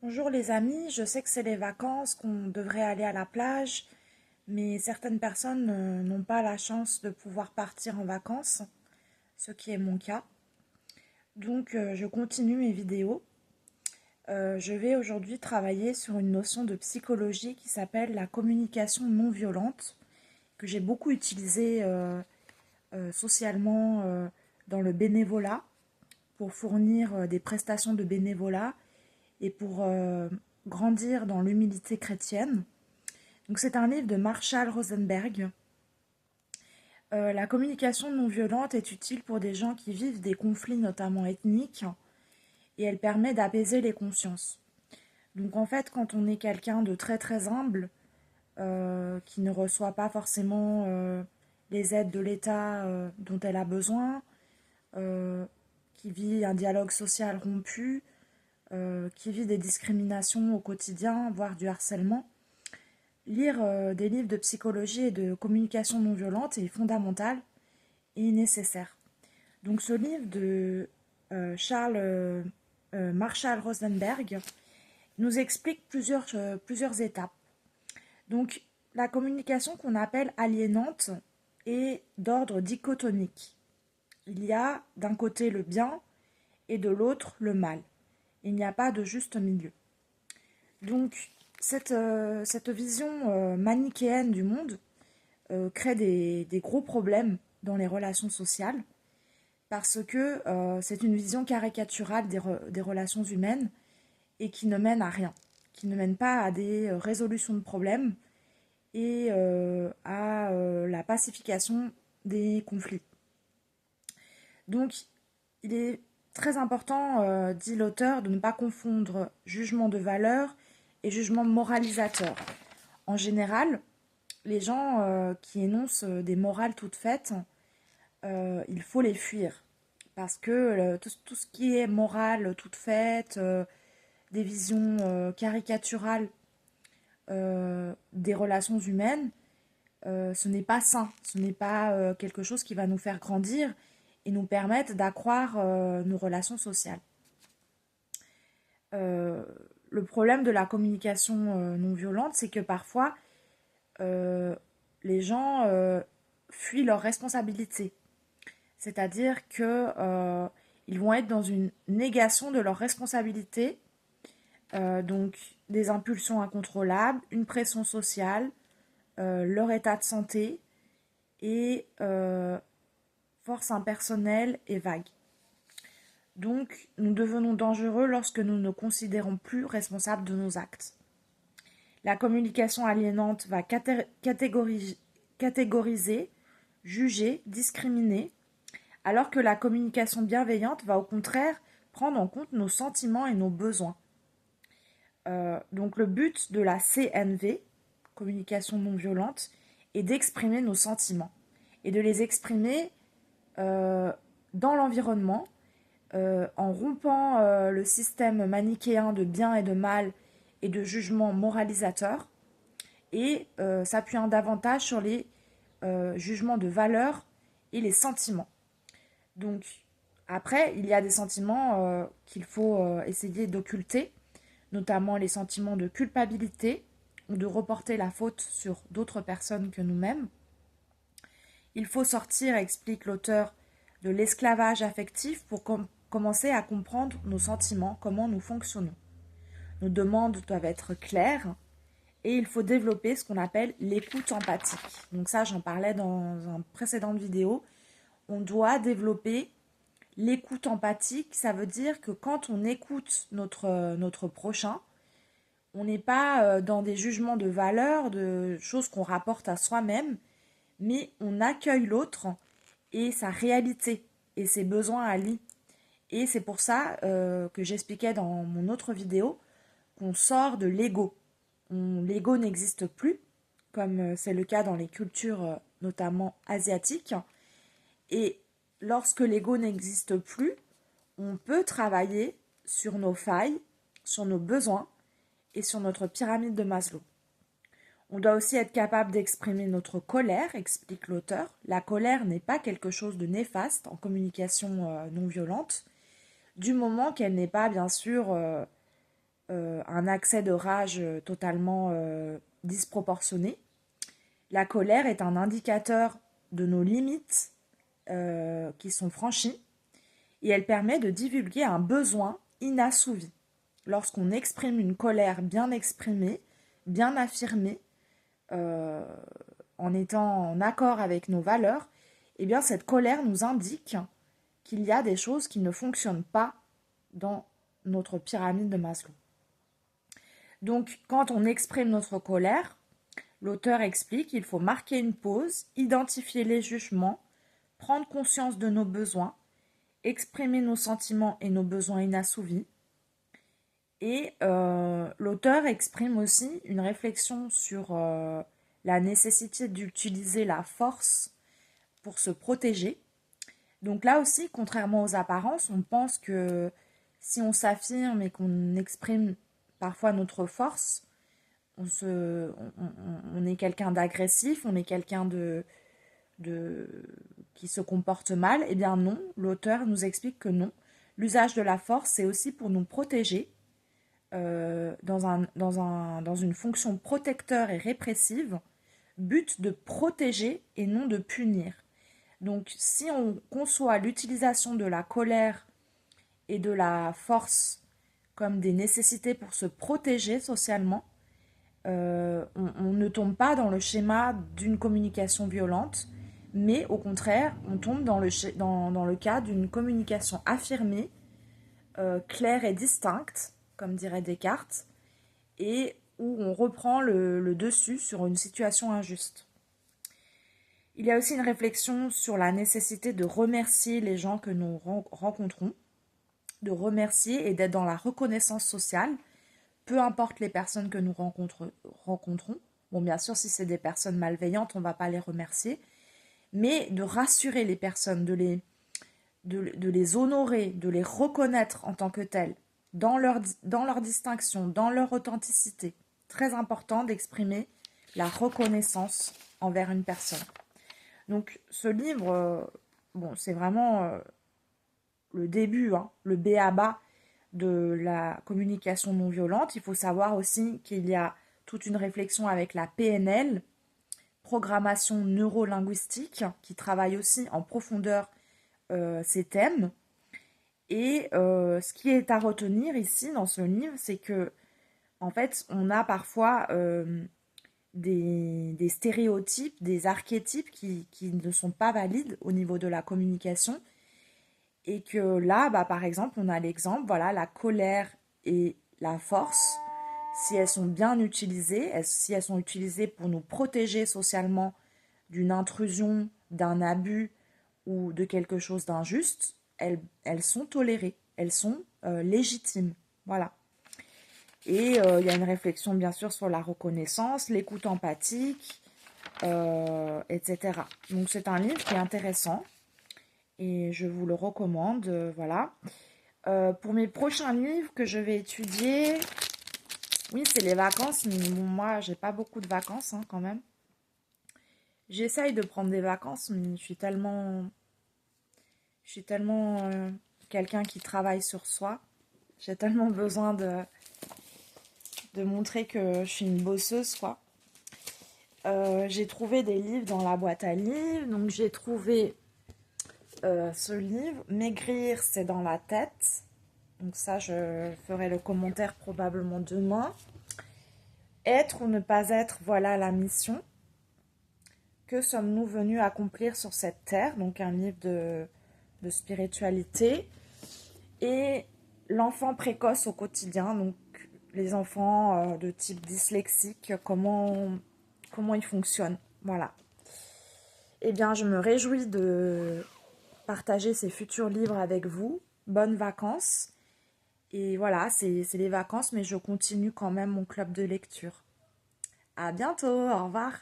Bonjour les amis, je sais que c'est les vacances, qu'on devrait aller à la plage, mais certaines personnes n'ont pas la chance de pouvoir partir en vacances, ce qui est mon cas. Donc je continue mes vidéos. Je vais aujourd'hui travailler sur une notion de psychologie qui s'appelle la communication non violente, que j'ai beaucoup utilisée socialement dans le bénévolat, pour fournir des prestations de bénévolat et pour grandir dans l'humilité chrétienne. Donc c'est un livre de Marshall Rosenberg. La communication non violente est utile pour des gens qui vivent des conflits notamment ethniques et elle permet d'apaiser les consciences. Donc en fait, quand on est quelqu'un de très très humble, qui ne reçoit pas forcément les aides de l'État dont elle a besoin, qui vit un dialogue social rompu, qui vit des discriminations au quotidien, voire du harcèlement, lire des livres de psychologie et de communication non violente est fondamental et nécessaire. Donc ce livre de Marshall Rosenberg nous explique plusieurs étapes. Donc la communication qu'on appelle aliénante est d'ordre dichotomique. Il y a d'un côté le bien et de l'autre le mal. Il n'y a pas de juste milieu. Donc cette vision manichéenne du monde crée des gros problèmes dans les relations sociales parce que c'est une vision caricaturale des relations humaines et qui ne mène à rien, qui ne mène pas à des résolutions de problèmes et à la pacification des conflits. Donc il est très important, dit l'auteur, de ne pas confondre jugement de valeur et jugement moralisateur. En général, les gens qui énoncent des morales toutes faites, il faut les fuir. Parce que tout ce qui est morale toute faite, des visions caricaturales des relations humaines, ce n'est pas sain. Ce n'est pas quelque chose qui va nous faire grandir et nous permettre d'accroître nos relations sociales. Le problème de la communication non violente, c'est que parfois, les gens fuient leurs responsabilités. C'est-à-dire que ils vont être dans une négation de leurs responsabilités, donc des impulsions incontrôlables, une pression sociale, leur état de santé et force impersonnelle et vague. Donc, nous devenons dangereux lorsque nous ne considérons plus responsables de nos actes. La communication aliénante va catégoriser, juger, discriminer, alors que la communication bienveillante va au contraire prendre en compte nos sentiments et nos besoins. Donc le but de la CNV, communication non violente, est d'exprimer nos sentiments et de les exprimer dans l'environnement, en rompant le système manichéen de bien et de mal et de jugement moralisateur et s'appuyant davantage sur les jugements de valeur et les sentiments. Donc après, il y a des sentiments qu'il faut essayer d'occulter, notamment les sentiments de culpabilité ou de reporter la faute sur d'autres personnes que nous-mêmes. Il faut sortir, explique l'auteur, de l'esclavage affectif pour commencer à comprendre nos sentiments, comment nous fonctionnons. Nos demandes doivent être claires et il faut développer ce qu'on appelle l'écoute empathique. Donc ça, j'en parlais dans une précédente vidéo. On doit développer l'écoute empathique. Ça veut dire que quand on écoute notre prochain, on n'est pas dans des jugements de valeur, de choses qu'on rapporte à soi-même, mais on accueille l'autre et sa réalité et ses besoins à lui. Et c'est pour ça que j'expliquais dans mon autre vidéo qu'on sort de l'ego. L'ego n'existe plus, comme c'est le cas dans les cultures notamment asiatiques. Et lorsque l'ego n'existe plus, on peut travailler sur nos failles, sur nos besoins et sur notre pyramide de Maslow. On doit aussi être capable d'exprimer notre colère, explique l'auteur. La colère n'est pas quelque chose de néfaste en communication non violente, du moment qu'elle n'est pas bien sûr un accès de rage totalement disproportionné. La colère est un indicateur de nos limites qui sont franchies et elle permet de divulguer un besoin inassouvi. Lorsqu'on exprime une colère bien exprimée, bien affirmée, en étant en accord avec nos valeurs, eh bien cette colère nous indique qu'il y a des choses qui ne fonctionnent pas dans notre pyramide de Maslow. Donc quand on exprime notre colère, l'auteur explique qu'il faut marquer une pause, identifier les jugements, prendre conscience de nos besoins, exprimer nos sentiments et nos besoins inassouvis. Et l'auteur exprime aussi une réflexion sur la nécessité d'utiliser la force pour se protéger. Donc là aussi, contrairement aux apparences, on pense que si on s'affirme et qu'on exprime parfois notre force, on est quelqu'un d'agressif, on est quelqu'un qui se comporte mal. Eh bien non, l'auteur nous explique que non. L'usage de la force, c'est aussi pour nous protéger dans une fonction protecteur et répressive, but de protéger et non de punir. Donc si on conçoit l'utilisation de la colère et de la force comme des nécessités pour se protéger socialement, on ne tombe pas dans le schéma d'une communication violente, mais au contraire, on tombe dans le cas d'une communication affirmée, claire et distincte, comme dirait Descartes, et où on reprend le dessus sur une situation injuste. Il y a aussi une réflexion sur la nécessité de remercier les gens que nous rencontrons, de remercier et d'être dans la reconnaissance sociale, peu importe les personnes que nous rencontrons. Bon, bien sûr, si c'est des personnes malveillantes, on ne va pas les remercier, mais de rassurer les personnes, de les honorer, de les reconnaître en tant que telles, dans leur distinction, dans leur authenticité. Très important d'exprimer la reconnaissance envers une personne. Donc ce livre, c'est vraiment le début, le b.a.-ba de la communication non violente. Il faut savoir aussi qu'il y a toute une réflexion avec la PNL, programmation neurolinguistique, qui travaille aussi en profondeur ces thèmes. Et ce qui est à retenir ici dans ce livre, c'est que en fait, on a parfois des stéréotypes, des archétypes qui ne sont pas valides au niveau de la communication. Et que là, par exemple, on a l'exemple, voilà, la colère et la force, si elles sont bien utilisées, si elles sont utilisées pour nous protéger socialement d'une intrusion, d'un abus ou de quelque chose d'injuste, elles sont tolérées, elles sont légitimes. Voilà. Et il y a une réflexion bien sûr sur la reconnaissance, l'écoute empathique, etc. Donc c'est un livre qui est intéressant et je vous le recommande. Voilà. Pour mes prochains livres que je vais étudier, oui, c'est les vacances, mais bon, moi, j'ai pas beaucoup de vacances quand même. J'essaye de prendre des vacances, mais je suis tellement quelqu'un qui travaille sur soi. J'ai tellement besoin de montrer que je suis une bosseuse, quoi. J'ai trouvé des livres dans la boîte à livres. Donc, j'ai trouvé ce livre. Maigrir, c'est dans la tête. Donc ça, je ferai le commentaire probablement demain. Être ou ne pas être, voilà la mission. Que sommes-nous venus accomplir sur cette terre? Donc un livre de spiritualité. Et l'enfant précoce au quotidien, donc les enfants de type dyslexique, comment ils fonctionnent. Voilà. Eh bien, je me réjouis de partager ces futurs livres avec vous. Bonnes vacances. Et voilà, c'est les vacances, mais je continue quand même mon club de lecture. À bientôt, au revoir.